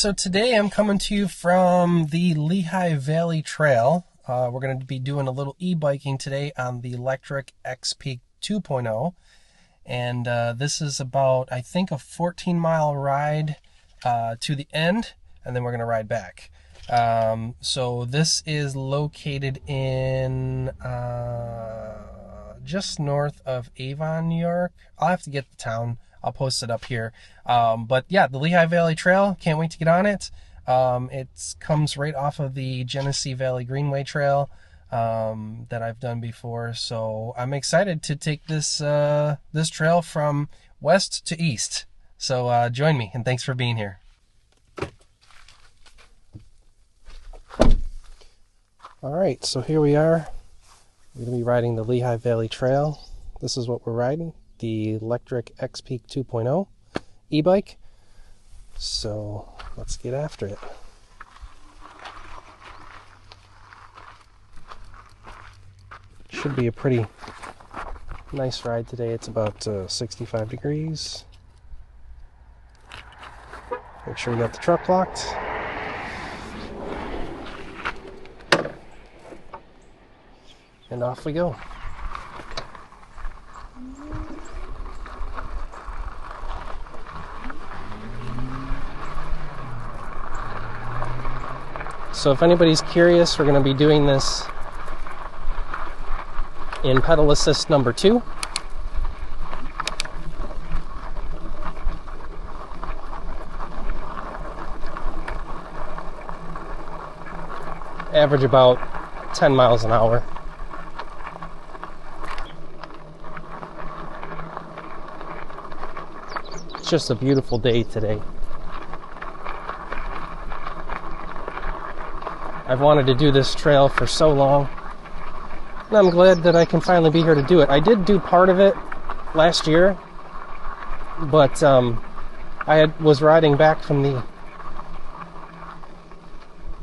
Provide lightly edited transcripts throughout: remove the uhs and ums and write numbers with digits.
so today I'm coming to you from the Lehigh Valley Trail. We're going to be doing a little e-biking today on the Lectric XPeak 2.0. And this is about, I think, a 14-mile ride to the end, and then we're going to ride back. So this is located in just north of Avon, New York. I'll have to get the town. I'll post it up here. But yeah, the Lehigh Valley Trail, can't wait to get on it. It comes right off of the Genesee Valley Greenway Trail that I've done before. So I'm excited to take this this trail from west to east. So join me, and thanks for being here. All right, so here we are. We're going to be riding the Lehigh Valley Trail. This is what we're riding, the Lectric XPeak 2.0 e-bike. So let's get after it. Should be a pretty nice ride today. It's about 65 degrees. Make sure we got the truck locked. And off we go. So if anybody's curious, we're going to be doing this in pedal assist number 2. Average about 10 miles an hour. It's just a beautiful day today. I've wanted to do this trail for so long, and I'm glad that I can finally be here to do it. I did do part of it last year, but was riding back from the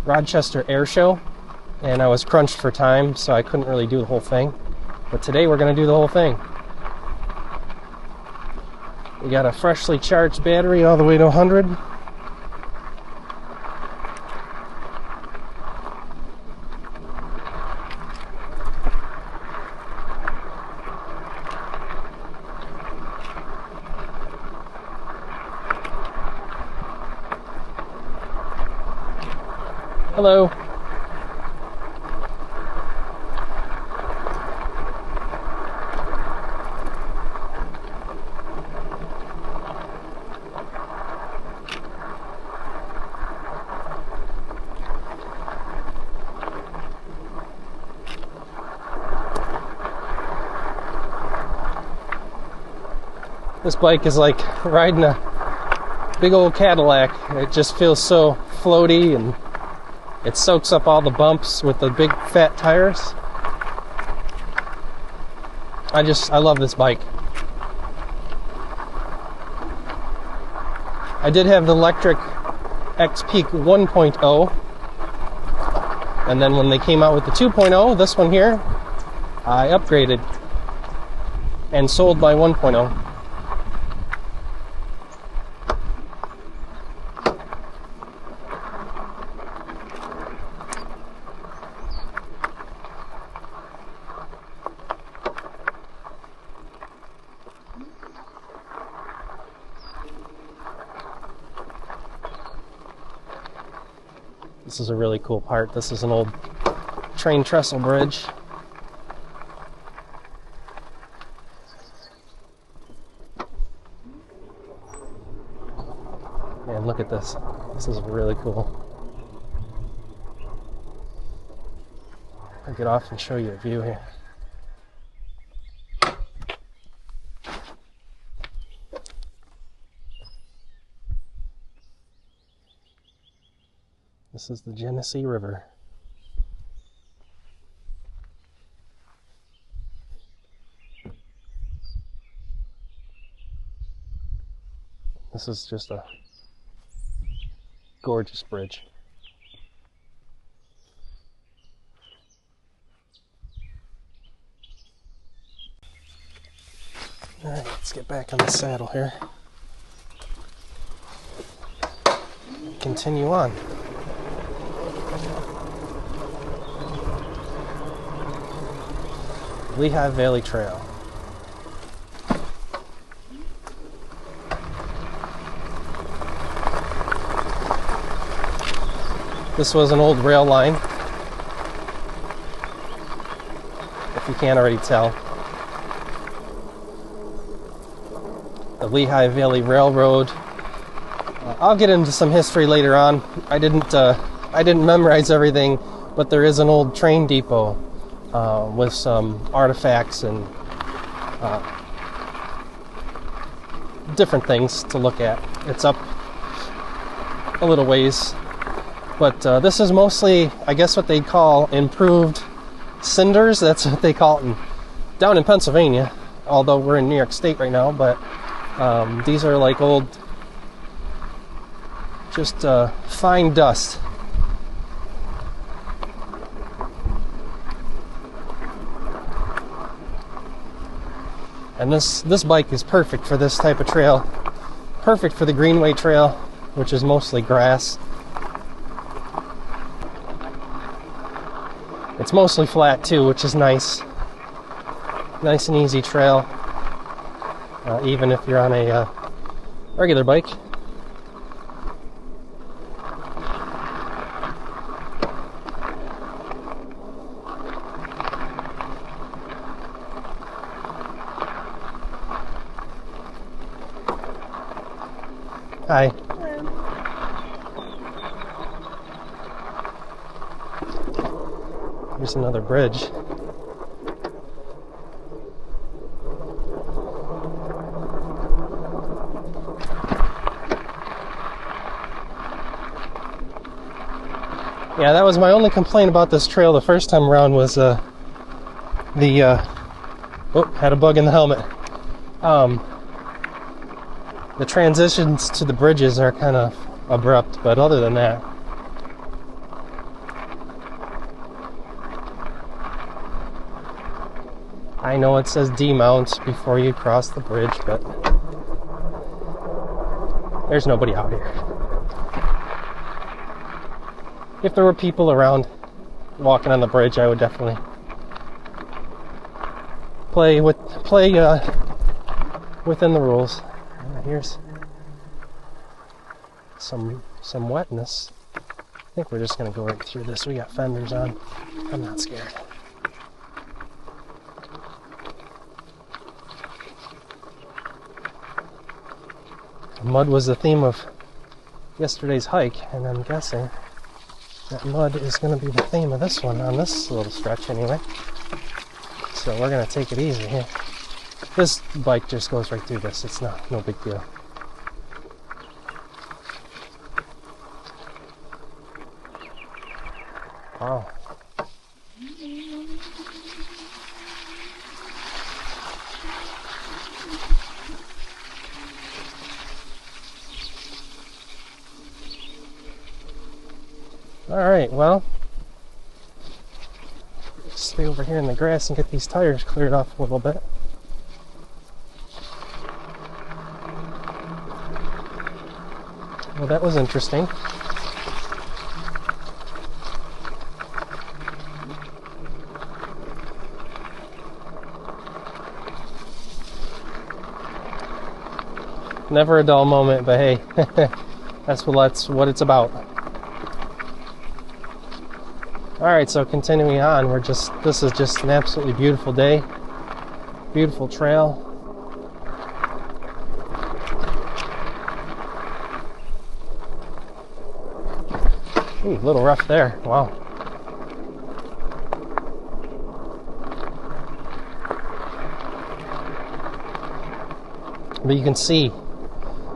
Rochester Air Show, and I was crunched for time, so I couldn't really do the whole thing. But today we're going to do the whole thing. We got a freshly charged battery all the way to 100. Hello. This bike is like riding a big old Cadillac. It just feels so floaty, and it soaks up all the bumps with the big fat tires. I love this bike. I did have the Lectric XPeak 1.0, and then when they came out with the 2.0, this one here, I upgraded and sold my 1.0. This is a really cool part. This is an old train trestle bridge. Man, look at this. This is really cool. I'll get off and show you a view here. This is the Genesee River. This is just a gorgeous bridge. All right, let's get back on the saddle here. continue on. Lehigh Valley Trail. This was an old rail line, if you can't already tell. The Lehigh Valley Railroad. I'll get into some history later on. I didn't memorize everything, but there is an old train depot with some artifacts and different things to look at. It's up a little ways, but this is mostly, I guess, what they call improved cinders. That's what they call it down in Pennsylvania, although we're in New York State right now. But these are like old, just fine dust. And this bike is perfect for this type of trail. Perfect for the Greenway Trail, which is mostly grass. It's mostly flat too, which is nice. Nice and easy trail, even if you're on a regular bike. Hi. Here's another bridge. Yeah, that was my only complaint about this trail the first time around was oh, had a bug in the helmet. The transitions to the bridges are kind of abrupt, but other than that, I know it says demount before you cross the bridge, but there's nobody out here. If there were people around walking on the bridge, I would definitely play within the rules. Here's some wetness. I think we're just gonna go right through this. We got fenders on. I'm not scared. Mud was the theme of yesterday's hike, and I'm guessing that mud is going to be the theme of this one, on this little stretch anyway. So we're going to take it easy here. This bike just goes right through this. It's no big deal. Wow. Alright, well, stay over here in the grass and get these tires cleared off a little bit. Well, that was interesting. Never a dull moment, but hey, that's what it's about. Alright, so continuing on, this is just an absolutely beautiful day. Beautiful trail. Ooh, a little rough there. Wow. But you can see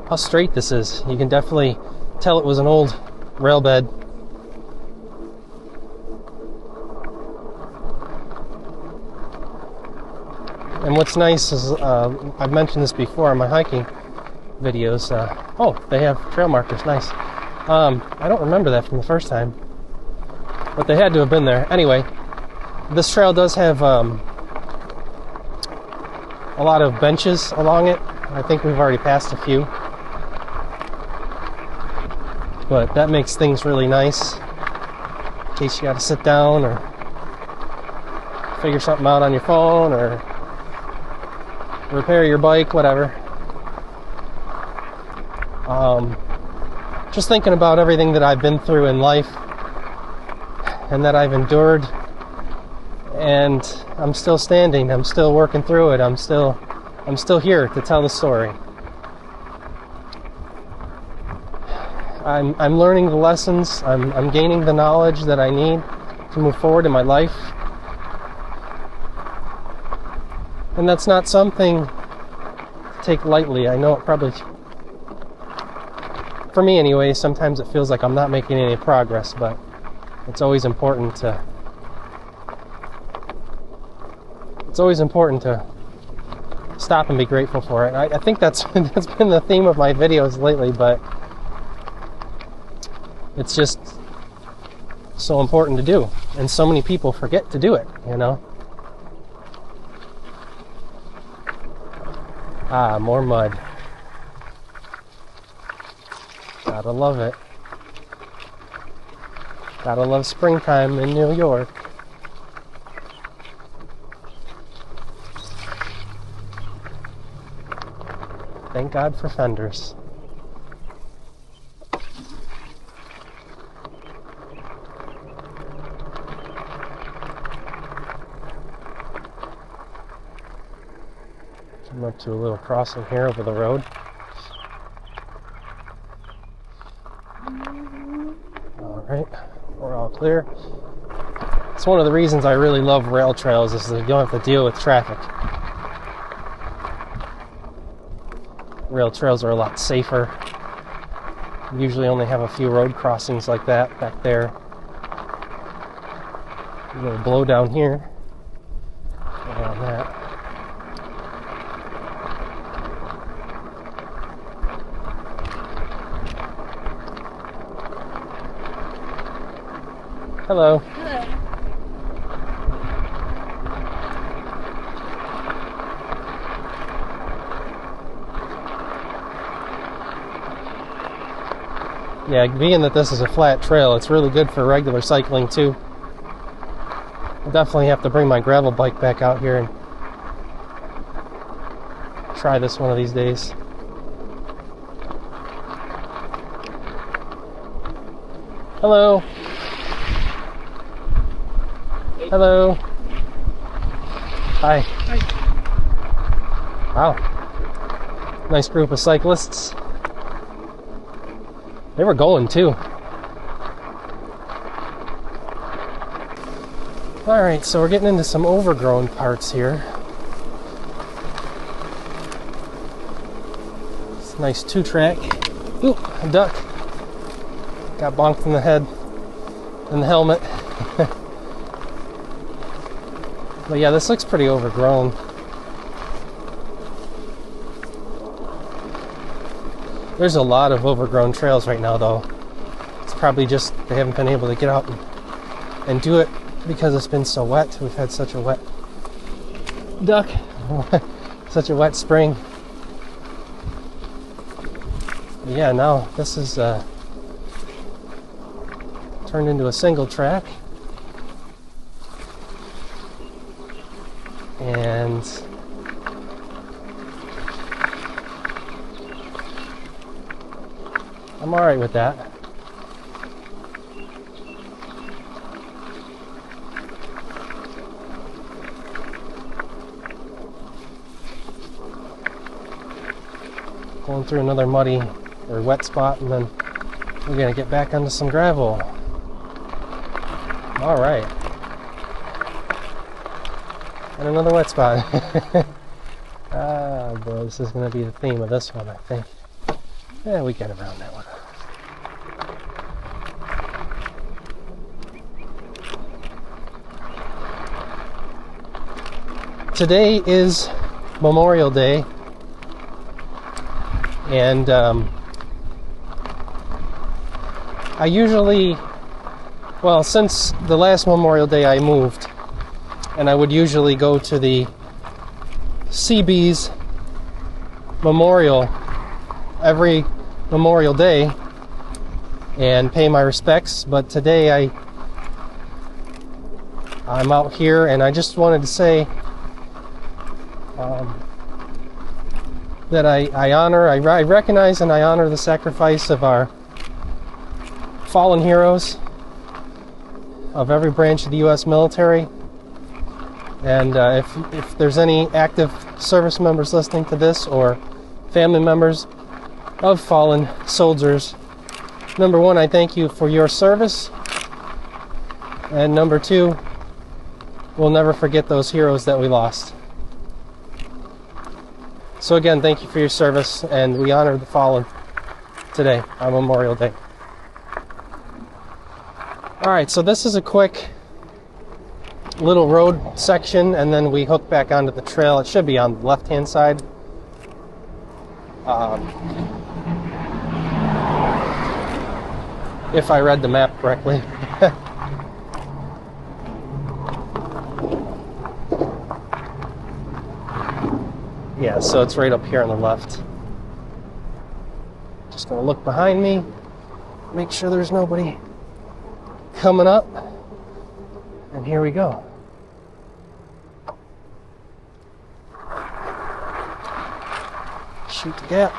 how straight this is. You can definitely tell it was an old rail bed. And what's nice is, I've mentioned this before in my hiking videos. Oh, they have trail markers. Nice. I don't remember that from the first time, but they had to have been there. Anyway, this trail does have a lot of benches along it. I think we've already passed a few. but that makes things really nice in case you got to sit down or figure something out on your phone or repair your bike, whatever. Just thinking about everything that I've been through in life and that I've endured, and I'm still standing, I'm still working through it, I'm still here to tell the story. I'm learning the lessons, I'm gaining the knowledge that I need to move forward in my life. And that's not something to take lightly. I know it probably, for me anyway, sometimes it feels like I'm not making any progress, but it's always important to stop and be grateful for it. I think that's been the theme of my videos lately, but it's just so important to do, and so many people forget to do it, you know. Ah, more mud. Gotta love it. Gotta love springtime in New York. Thank God for fenders. I'm up to a little crossing here over the road. Alright, we're all clear. It's one of the reasons I really love rail trails, is that you don't have to deal with traffic. Rail trails are a lot safer. You usually only have a few road crossings like that back there. A little blow down here. Around that. Hello. Hello. Yeah, being that this is a flat trail, it's really good for regular cycling too. I'll definitely have to bring my gravel bike back out here and try this one of these days. Hello. Hello. Hi. Hi. Wow. Nice group of cyclists. They were going too. Alright, so we're getting into some overgrown parts here. It's a nice 2-track. Ooh, a duck. Got bonked in the head and the helmet. But yeah, this looks pretty overgrown. There's a lot of overgrown trails right now, though. It's probably just they haven't been able to get out and do it because it's been so wet. We've had such a wet duck, such a wet spring. But yeah, now this is turned into a single track. And I'm alright with that. Going through another muddy or wet spot, and then we're gonna get back onto some gravel. Alright. And another wet spot. Ah, boy, this is gonna be the theme of this one, I think. Yeah, we get around that one. Today is Memorial Day, and I usually, well, since the last Memorial Day I moved, and I would usually go to the CB's memorial every Memorial Day, and pay my respects. But today I'm out here, and I just wanted to say that I recognize and I honor the sacrifice of our fallen heroes of every branch of the U.S. military. And if there's any active service members listening to this, or family members of fallen soldiers, number one, I thank you for your service. And number two, we'll never forget those heroes that we lost. So again, thank you for your service, and we honor the fallen today on Memorial Day. Alright, so this is a quick little road section, and then we hook back onto the trail. It should be on the left-hand side. If I read the map correctly. Yeah, so it's right up here on the left. Just gonna look behind me, make sure there's nobody coming up, and here we go. Shoot the gap.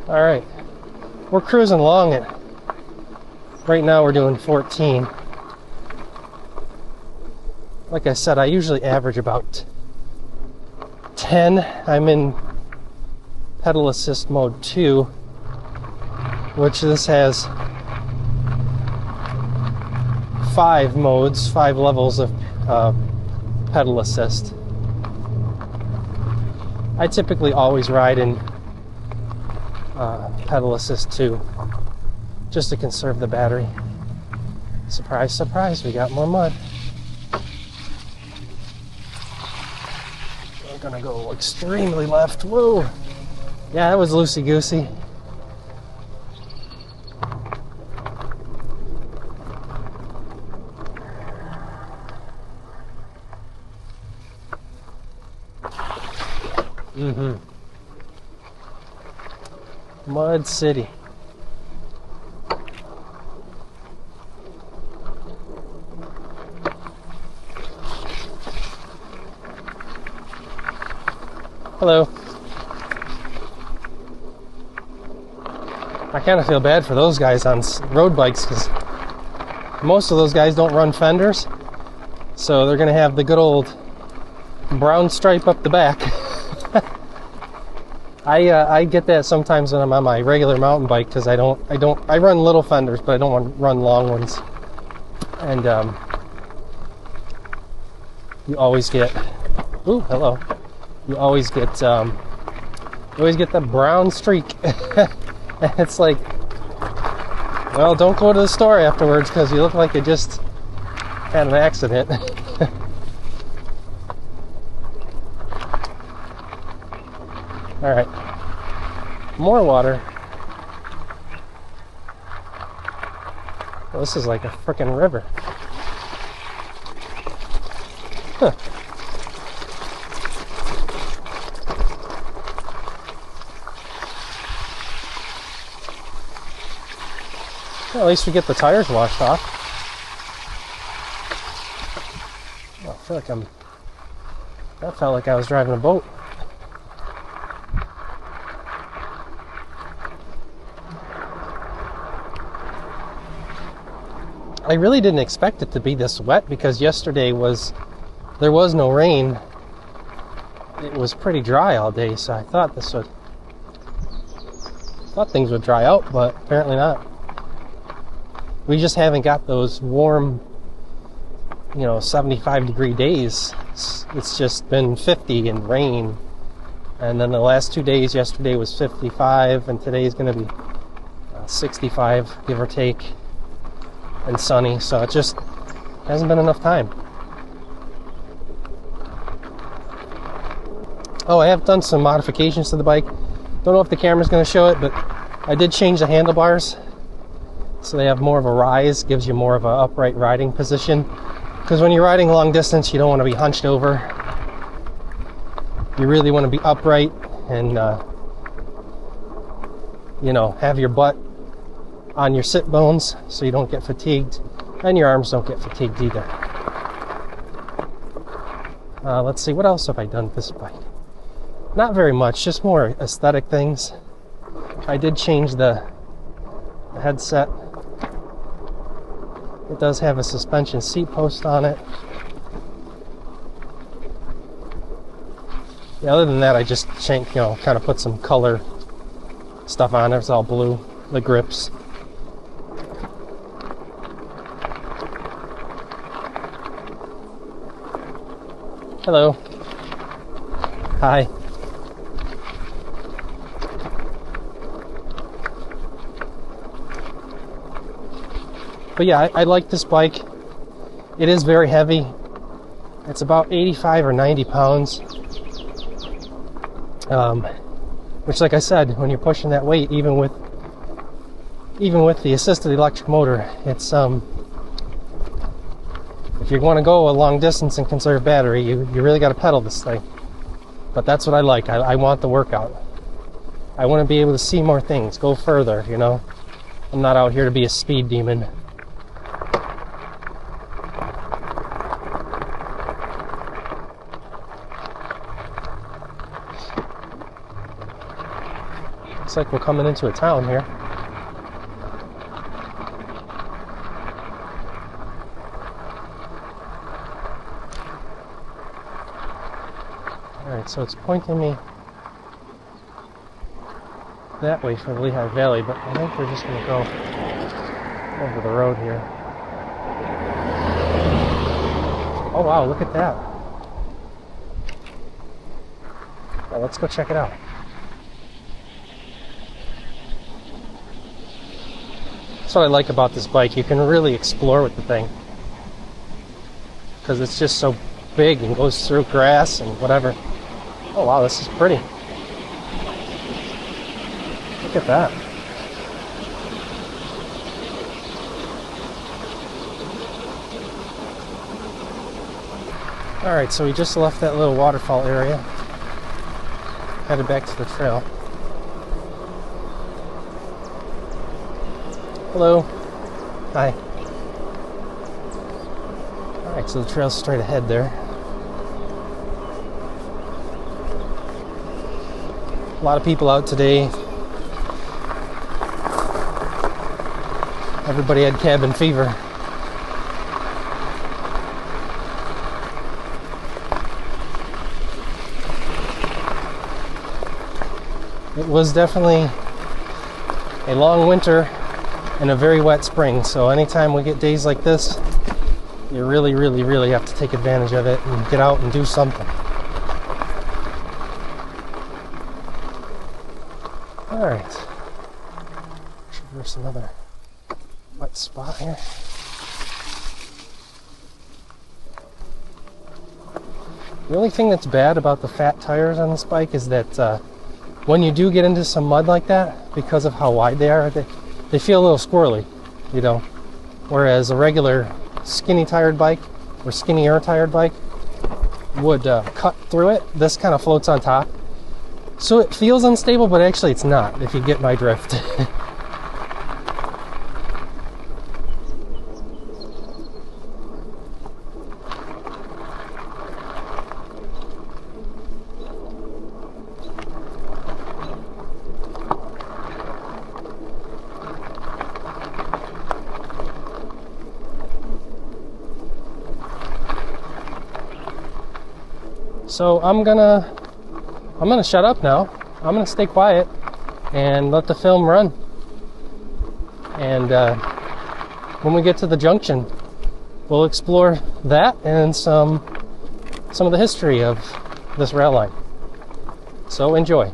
All right, we're cruising along it. Right now we're doing 14. Like I said, I usually average about 10. I'm in pedal assist mode 2, which this has 5 modes, 5 levels of pedal assist. I typically always ride in pedal assist 2, just to conserve the battery. Surprise, surprise, we got more mud. We're gonna go extremely left. Whoa! Yeah, that was loosey-goosey. Mud City. Hello. I kind of feel bad for those guys on road bikes, because most of those guys don't run fenders, so they're gonna have the good old brown stripe up the back. I get that sometimes when I'm on my regular mountain bike, because I run little fenders, but I don't want to run long ones. And you always get, ooh, hello. You always get that brown streak. And it's like, well, don't go to the store afterwards, because you look like you just had an accident. All right, more water. Well, this is like a frickin' river. Huh. Well, at least we get the tires washed off. Oh, I feel like that felt like I was driving a boat. I really didn't expect it to be this wet, because yesterday there was no rain. It was pretty dry all day, so I thought things would dry out, but apparently not. We just haven't got those warm, 75-degree days. It's just been 50 and rain. And then the last 2 days, yesterday was 55, and today is going to be 65, give or take, and sunny. So it just hasn't been enough time. Oh, I have done some modifications to the bike. Don't know if the camera's going to show it, but I did change the handlebars so they have more of a rise, gives you more of an upright riding position. Because when you're riding long distance, you don't want to be hunched over. You really want to be upright and, you know, have your butt on your sit bones so you don't get fatigued, and your arms don't get fatigued either. Let's see, what else have I done with this bike? Not very much, just more aesthetic things. I did change the headset. It does have a suspension seat post on it. Yeah, other than that, I just changed, you know, kind of put some color stuff on it. It's all blue, the grips. Hello. Hi. But yeah, I like this bike. It is very heavy. It's about 85 or 90 pounds. Which, like I said, when you're pushing that weight, even with the assisted electric motor, it's if you want to go a long distance and conserve battery, you really got to pedal this thing. But that's what I like. I want the workout. I want to be able to see more things, go further, you know. I'm not out here to be a speed demon. Looks like we're coming into a town here. Alright, so it's pointing me that way for the Lehigh Valley, but I think we're just going to go over the road here. Oh wow, look at that. Well, let's go check it out. That's what I like about this bike. You can really explore with the thing because it's just so big and goes through grass and whatever. Oh wow, this is pretty. Look at that. Alright, so we just left that little waterfall area. Headed back to the trail. Hello. Hi. Alright, so the trail's straight ahead there. A lot of people out today. Everybody had cabin fever. It was definitely a long winter and a very wet spring, so anytime we get days like this, you really, really, really have to take advantage of it and get out and do something. Alright. Traverse another wet spot here. The only thing that's bad about the fat tires on this bike is that when you do get into some mud like that, because of how wide they are, they feel a little squirrely, you know. Whereas a regular skinny tired bike or skinnier tired bike would cut through it. This kind of floats on top. So it feels unstable, but actually it's not, if you get my drift. So I'm gonna shut up now. I'm gonna stay quiet and let the film run. And when we get to the junction, we'll explore that and some of the history of this rail line. So enjoy.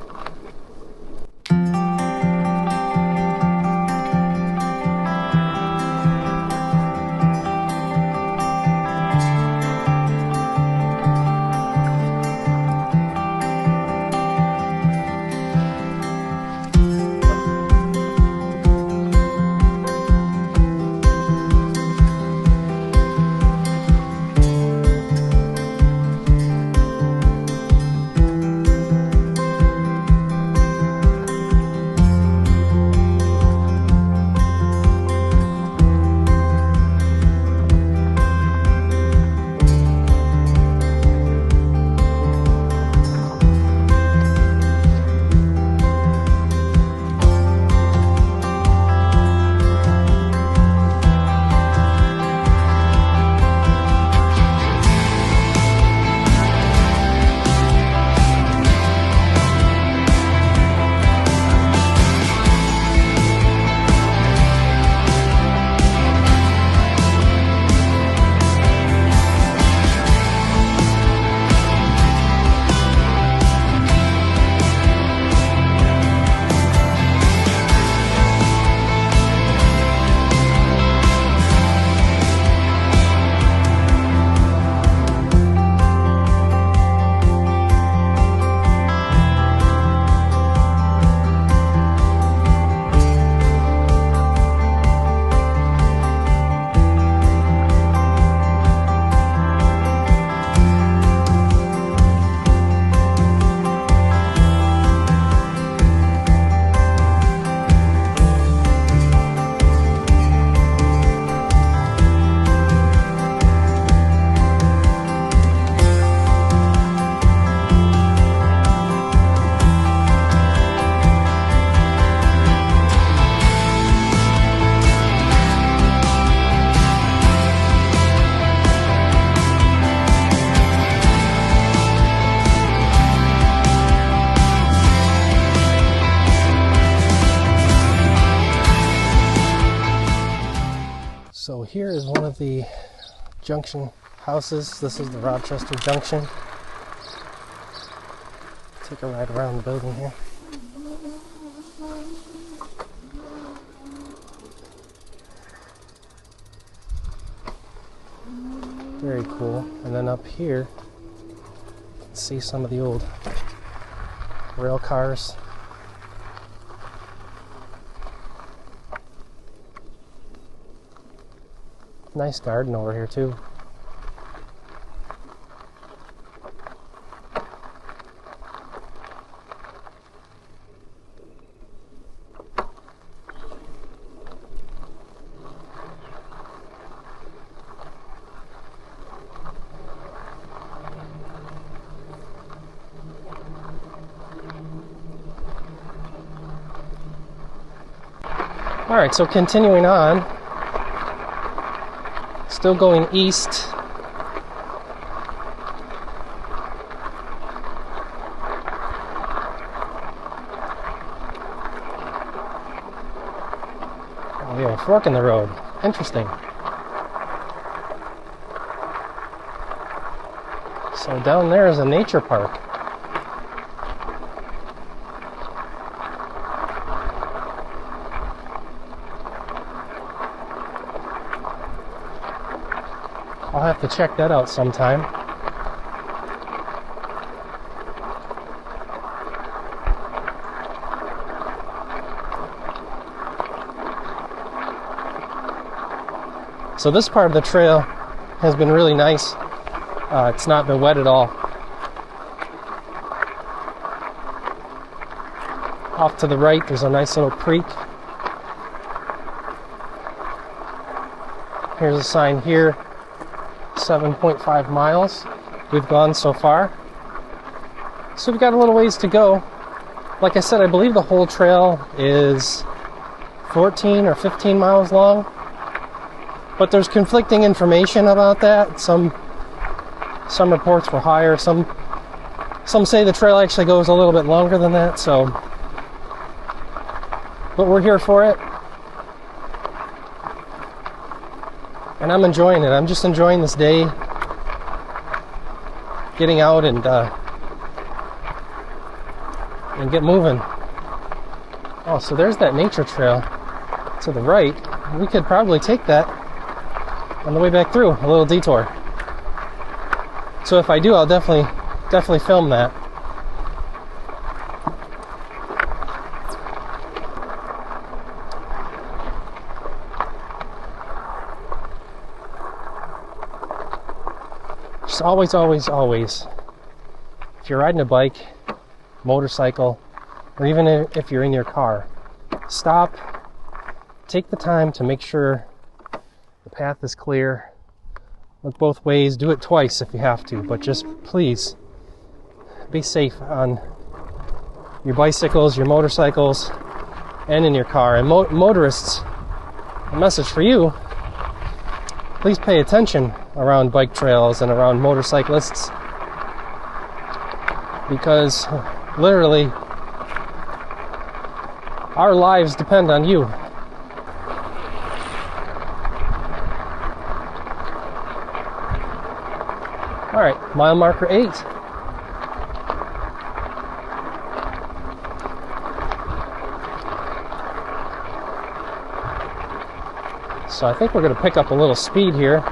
here is one of the junction houses. This is the Rochester Junction. Take a ride around the building here. Very cool. And then up here, you can see some of the old rail cars. Nice garden over here too. All right, so continuing on, still going east. Oh, we have a fork in the road. Interesting. So down there is a nature park. I'll have to check that out sometime. So this part of the trail has been really nice. It's not been wet at all. Off to the right, there's a nice little creek. Here's a sign here. 7.5 miles we've gone so far. So we've got a little ways to go. Like I said, I believe the whole trail is 14 or 15 miles long. But there's conflicting information about that. Some reports were higher. Some say the trail actually goes a little bit longer than that. So, but we're here for it. And I'm enjoying it. I'm just enjoying this day, getting out and get moving. Oh, so there's that nature trail to the right. We could probably take that on the way back through, a little detour. So if I do, I'll definitely film that. Always, always, always, if you're riding a bike, motorcycle, or even if you're in your car, stop, take the time to make sure the path is clear. Look both ways, do it twice if you have to, but just please be safe on your bicycles, your motorcycles, and in your car. And motorists, a message for you: please pay attention around bike trails and around motorcyclists, because literally our lives depend on you. All right, mile marker 8. So I think we're going to pick up a little speed here.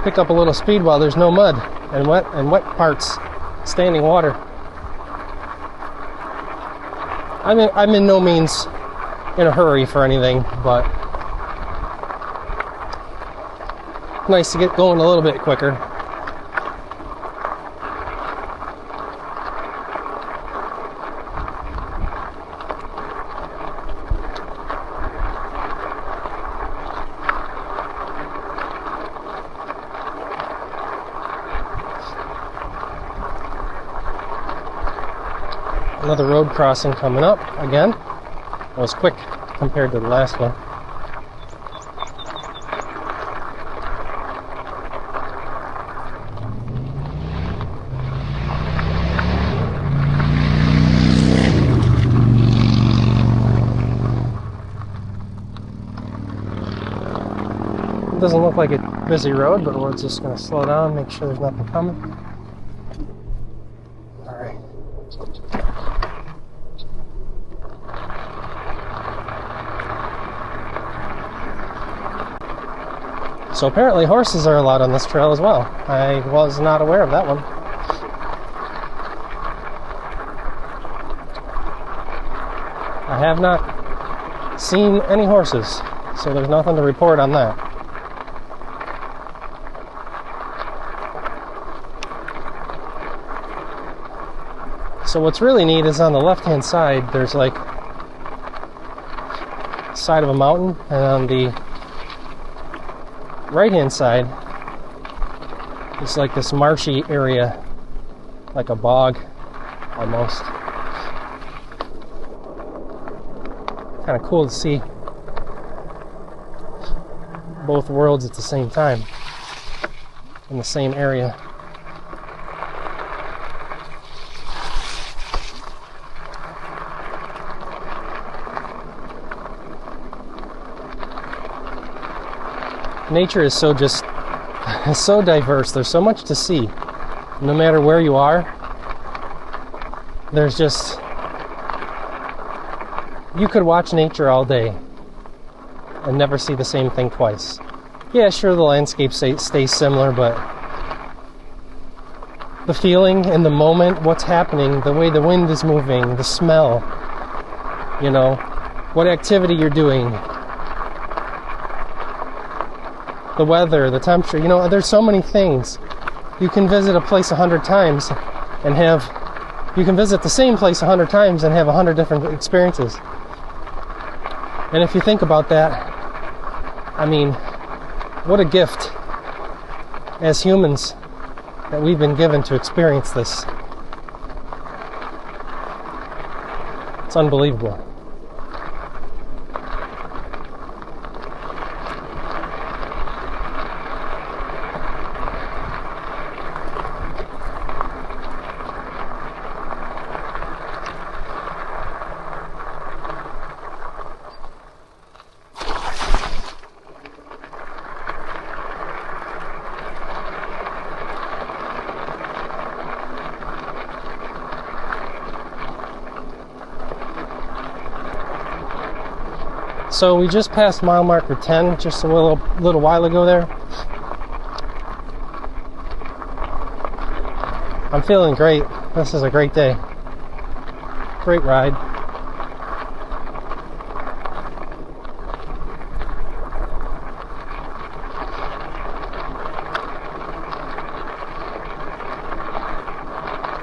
Pick up a little speed while there's no mud and wet parts, standing water. I'm in no means in a hurry for anything, but nice to get going a little bit quicker. Another road crossing coming up again. It was quick compared to the last one. doesn't look like a busy road, but we're just going to slow down, make sure there's nothing coming. All right. So apparently horses are allowed on this trail as well. I was not aware of that one. I have not seen any horses, so there's nothing to report on that. So what's really neat is on the left-hand side, there's like side of a mountain, and on the right-hand side, it's like this marshy area, like a bog, almost. Kind of cool to see both worlds at the same time, in the same area. Nature is so diverse. There's so much to see. No matter where you are, there's just, you could watch nature all day and never see the same thing twice. Yeah, sure, the landscape stays similar, but the feeling in the moment, what's happening, the way the wind is moving, the smell, you know, what activity you're doing, the weather, the temperature, you know, there's so many things. You can visit a place 100 times and you can visit the same place 100 times and have 100 different experiences. And if you think about that, I mean, what a gift as humans that we've been given to experience this. It's unbelievable. So we just passed mile marker 10 just a little while ago there. I'm feeling great. This is a great day. Great ride.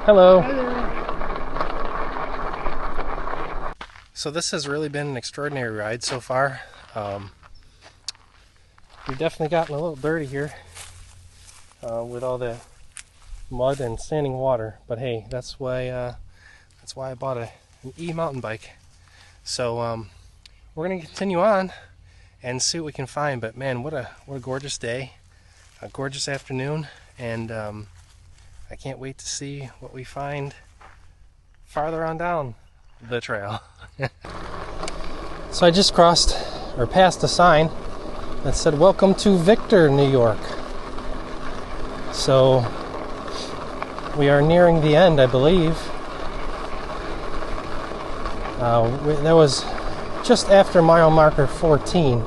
Hello. Hi there. So this has really been an extraordinary ride so far. We've definitely gotten a little dirty here with all the mud and standing water, but hey, that's why I bought an e-mountain bike. So we're gonna continue on and see what we can find. But man, what a gorgeous day, a gorgeous afternoon, and I can't wait to see what we find farther on down the trail. So I just passed a sign that said "Welcome to Victor, New York." So we are nearing the end, I believe. That was just after mile marker 14.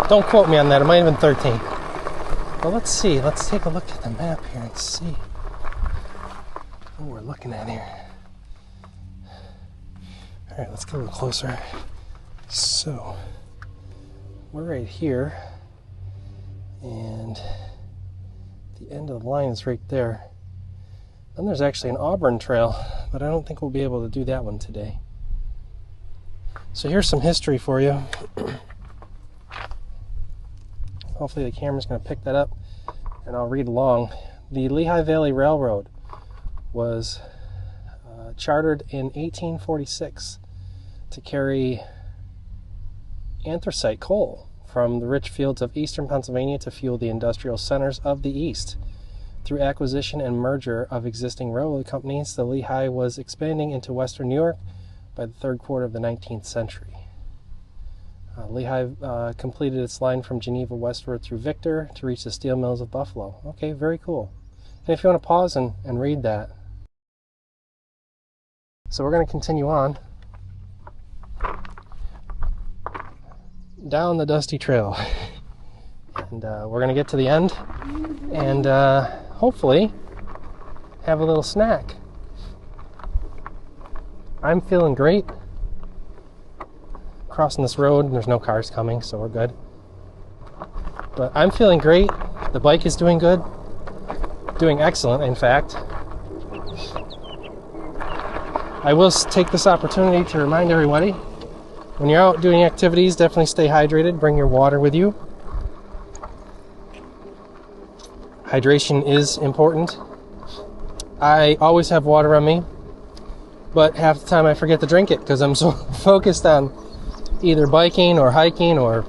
Don't quote me on that, it might have been 13. But let's see, let's take a look at the map here and see what we're looking at here. Alright, let's get a little closer. So, we're right here, and the end of the line is right there. Then there's actually an Auburn trail, but I don't think we'll be able to do that one today. So here's some history for you. Hopefully the camera's going to pick that up, and I'll read along. The Lehigh Valley Railroad was chartered in 1846 to carry anthracite coal from the rich fields of eastern Pennsylvania to fuel the industrial centers of the East. Through acquisition and merger of existing railroad companies, the Lehigh was expanding into western New York by the third quarter of the 19th century. Lehigh completed its line from Geneva westward through Victor to reach the steel mills of Buffalo. Okay, very cool. And if you want to pause and read that. So we're going to continue on down the dusty trail. And we're going to get to the end and hopefully have a little snack. I'm feeling great. Crossing this road, and there's no cars coming, so we're good. But I'm feeling great. The bike is doing good. Doing excellent, in fact. I will take this opportunity to remind everybody, when you're out doing activities, definitely stay hydrated. Bring your water with you. Hydration is important. I always have water on me, but half the time I forget to drink it because I'm so focused on either biking or hiking or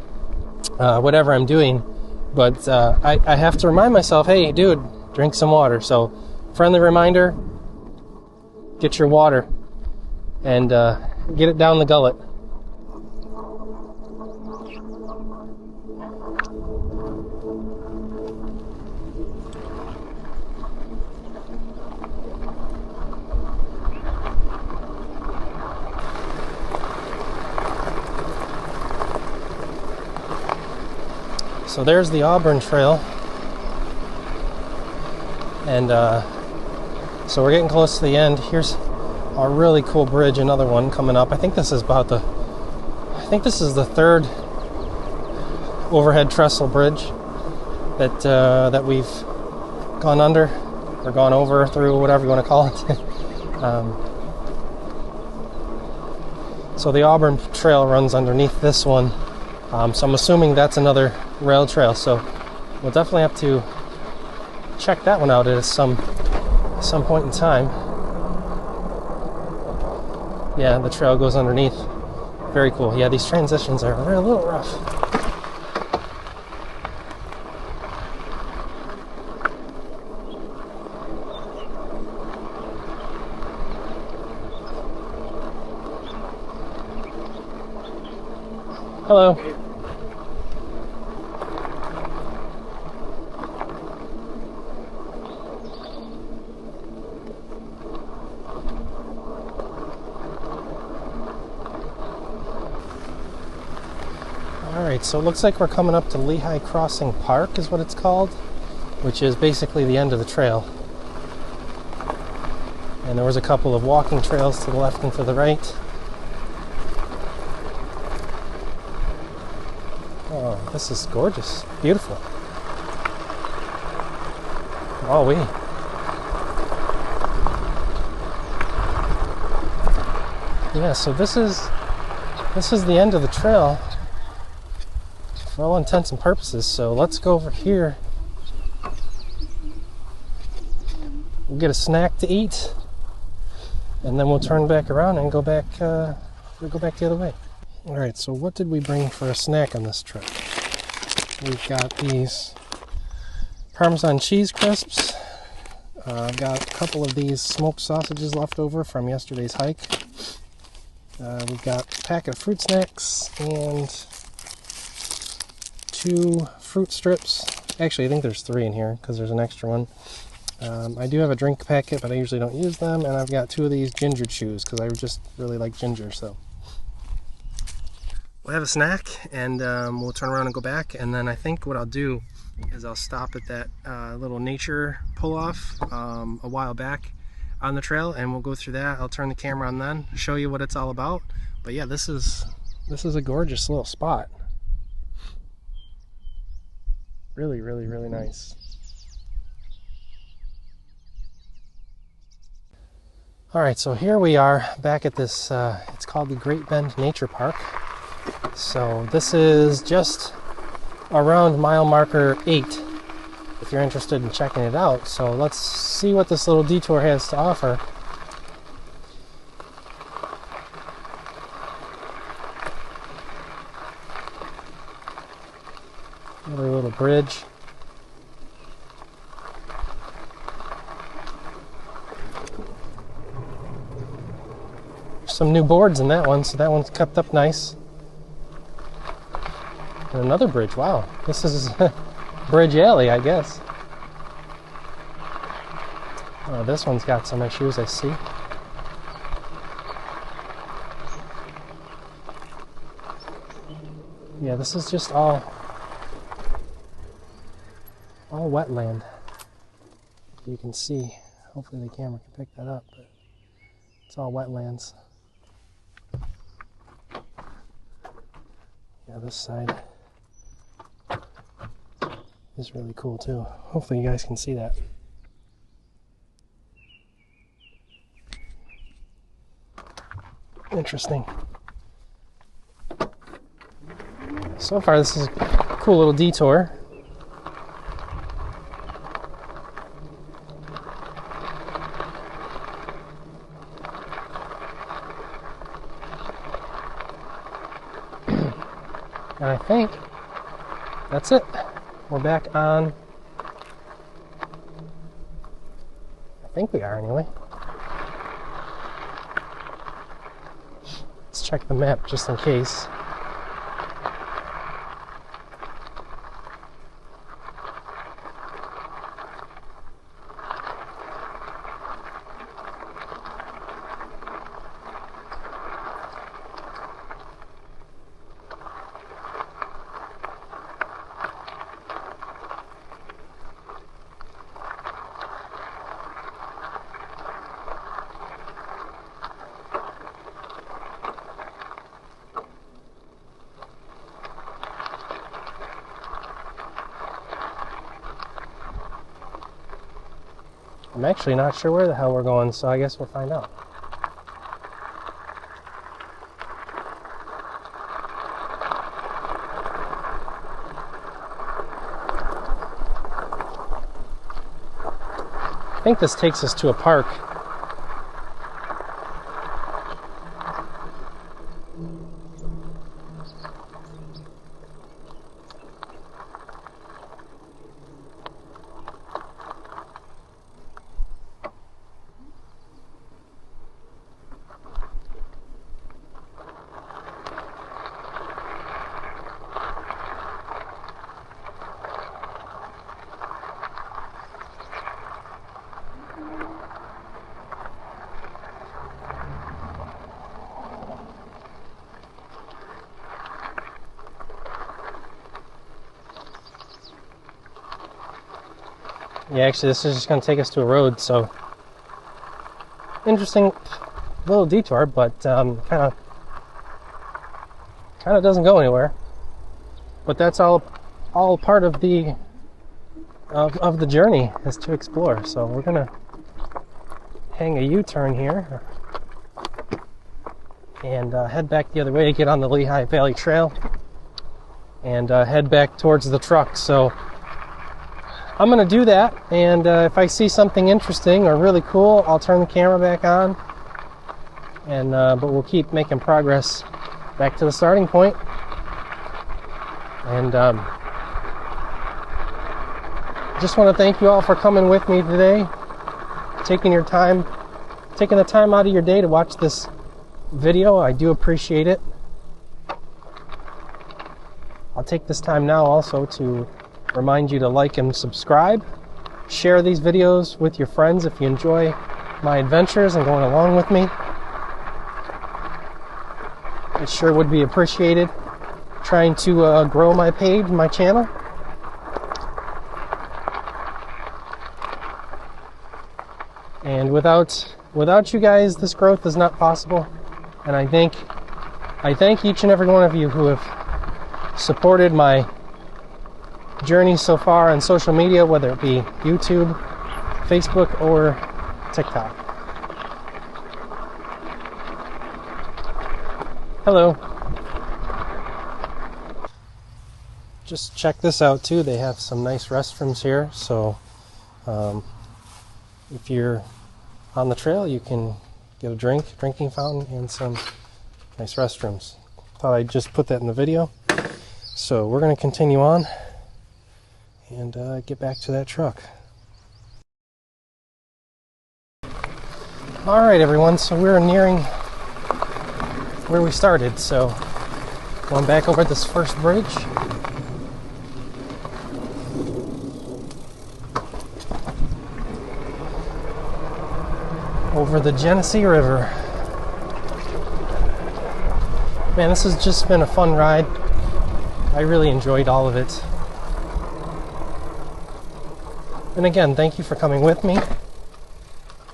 whatever I'm doing. But I have to remind myself, hey, dude, drink some water. So, friendly reminder, get your water and get it down the gullet. So there's the Auburn Trail, and so we're getting close to the end. Here's a really cool bridge, another one coming up. I think this is the third overhead trestle bridge that we've gone under or gone over, through, whatever you want to call it. So the Auburn Trail runs underneath this one. So I'm assuming that's another rail trail, so we'll definitely have to check that one out at some point in time. Yeah, the trail goes underneath. Very cool. Yeah, these transitions are a little rough. Hello. Alright, so it looks like we're coming up to Lehigh Crossing Park is what it's called, which is basically the end of the trail. And there was a couple of walking trails to the left and to the right. Oh, this is gorgeous. Beautiful. Oh, yeah, so this is the end of the trail for all intents and purposes. So let's go over here. We'll get a snack to eat, and then we'll turn back around and go back the other way. All right, so what did we bring for a snack on this trip? We've got these Parmesan cheese crisps. I've got a couple of these smoked sausages left over from yesterday's hike. We've got a packet of fruit snacks and 2 fruit strips. Actually, I think there's 3 in here because there's an extra one. I do have a drink packet, but I usually don't use them. And I've got 2 of these ginger chews because I just really like ginger. So we'll have a snack, and we'll turn around and go back. And then I think what I'll do is I'll stop at that little nature pull-off a while back on the trail, and we'll go through that. I'll turn the camera on then, show you what it's all about. But yeah, this is a gorgeous little spot. Really, really, really nice. All right, so here we are back at this, it's called the Great Bend Nature Park. So this is just around mile marker 8, if you're interested in checking it out. So let's see what this little detour has to offer. Another little bridge. Some new boards in that one, so that one's kept up nice. And another bridge. Wow, this is Bridge Alley, I guess. Oh, this one's got some issues, I see. Yeah, this is just all wetland. You can see. Hopefully the camera can pick that up, but it's all wetlands. Yeah, this side is really cool too. Hopefully you guys can see that. Interesting. So far this is a cool little detour. And I think that's it. We're back on. I think we are anyway. Let's check the map just in case. I'm actually not sure where the hell we're going, so I guess we'll find out. I think this takes us to a park. Yeah, actually this is just going to take us to a road, so interesting little detour, but kind of doesn't go anywhere. But that's all part of the journey, is to explore. So we're going to hang a U-turn here and head back the other way, get on the Lehigh Valley Trail and head back towards the truck. So I'm going to do that, and if I see something interesting or really cool, I'll turn the camera back on, and but we'll keep making progress back to the starting point. And just want to thank you all for coming with me today, taking the time out of your day to watch this video. I do appreciate it. I'll take this time now also to remind you to like and subscribe. Share these videos with your friends if you enjoy my adventures and going along with me. It sure would be appreciated. Trying to grow my page, my channel. And without you guys, this growth is not possible. And I thank each and every one of you who have supported my journey so far on social media, whether it be YouTube, Facebook, or TikTok. Hello. Just check this out too. They have some nice restrooms here, so if you're on the trail, you can get a drinking fountain, and some nice restrooms. Thought I'd just put that in the video. So we're going to continue on and get back to that truck. Alright everyone, so we're nearing where we started, so going back over this first bridge. over the Genesee River. Man, this has just been a fun ride. I really enjoyed all of it. And again, thank you for coming with me.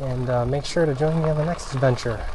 And make sure to join me on the next adventure.